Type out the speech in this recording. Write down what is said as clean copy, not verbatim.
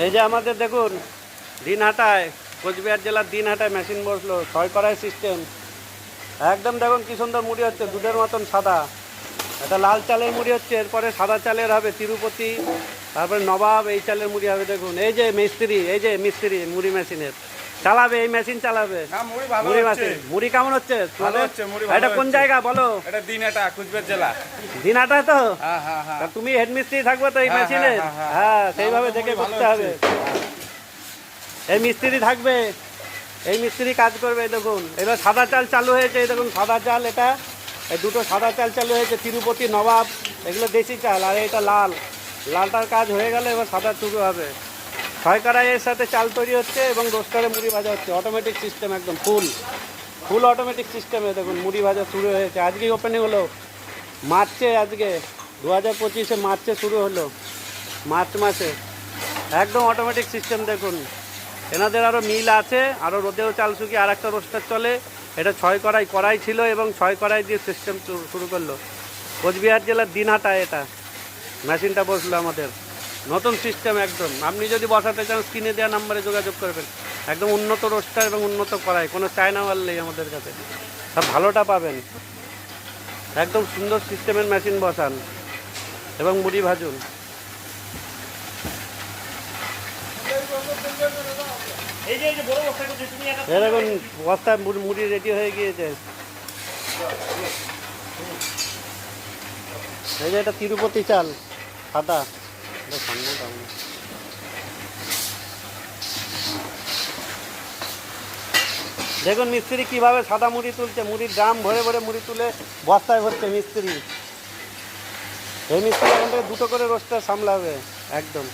এই যে আমাদের দেখুন দিনহাটায়, কোচবিহার জেলার দিনহাটায় মেশিন বসলো, 6 কড়াই সিস্টেম। একদম দেখুন কি সুন্দর মুড়ি হচ্ছে, দুধের মতন সাদা। এটা লাল চালের মুড়ি হচ্ছে, এরপরে সাদা চালের হবে তিরুপতি, তারপরে নবাব, এই চালের মুড়ি হবে। দেখুন এই যে মিস্ত্রি, এই যে মিস্ত্রি মুড়ি মেশিনের চালাবে, এই মেশিন চালাবে মুড়ি মেশিন। মুড়ি কেমন হচ্ছে তোমাদের? এটা কোন জায়গা বলো? এটা দিনহাটা, কোচবিহার জেলা। দিনহাটা তো? হ্যাঁ। তা তুমি হেড মিস্ত্রি থাকবে তো এই মেশিনে? হ্যাঁ, সেইভাবে দেখে করতে হবে। এই মিস্ত্রি থাকবে, এই মিস্ত্রি কাজ করবে। দেখুন এবার সাদা চাল চালু হয়েছে, এই দেখুন সাদা চাল, এটা এই দুটো সাদা চাল চালু হয়েছে, তিরুপতি, নবাব, এগুলো দেশি চাল। আর এটা লাল, লালটার কাজ হয়ে গেলে এবার সাদা শুরু হবে। 6 কড়াইয়ের সাথে চাল তৈরি হচ্ছে এবং রোস্টারে মুড়ি ভাজা হচ্ছে। অটোমেটিক সিস্টেম, একদম ফুল অটোমেটিক সিস্টেমে। দেখুন মুড়ি ভাজা শুরু হয়েছে, আজকেই ওপেনিং হলো মার্চে, আজকে 2025 মার্চে শুরু হলো, মার্চ মাসে। একদম অটোমেটিক সিস্টেম। দেখুন এনাদের আরও মিল আছে, আরও রোদেও চাল শুকিয়ে আর একটা রোস্টার চলে। এটা 6 কড়াই ছিল এবং 6 কড়াই দিয়ে সিস্টেম শুরু করলো। কোচবিহার জেলার দিনহাটায় এটা মেশিনটা বসলো আমাদের, নতুন সিস্টেম একদম। আপনি যদি বসাতে চান স্ক্রিনে দেওয়া নাম্বারে যোগাযোগ করবেন। একদম উন্নত রোস্টার এবং উন্নত কড়াই, কোনো চায়না মাল নেই আমাদের কাছে, সব ভালোটা পাবেন। একদম সুন্দর সিস্টেমের মেশিন বসান এবং মুড়ি ভাজুন। দেখুন বস্তা মুড়ি রেডি হয়ে গিয়েছে। এই যে এটা তিরুপতি চাল সাদা। দেখুন মিস্ত্রি কিভাবে সাদা মুড়ি তুলছে, মুড়ির ড্রাম ভরে ভরে মুড়ি তুলে বস্তায় ভরছে মিস্ত্রি। এই মিস্ত্রি এখান থেকে দুটো করে রোস্টার সামলাবে একদম।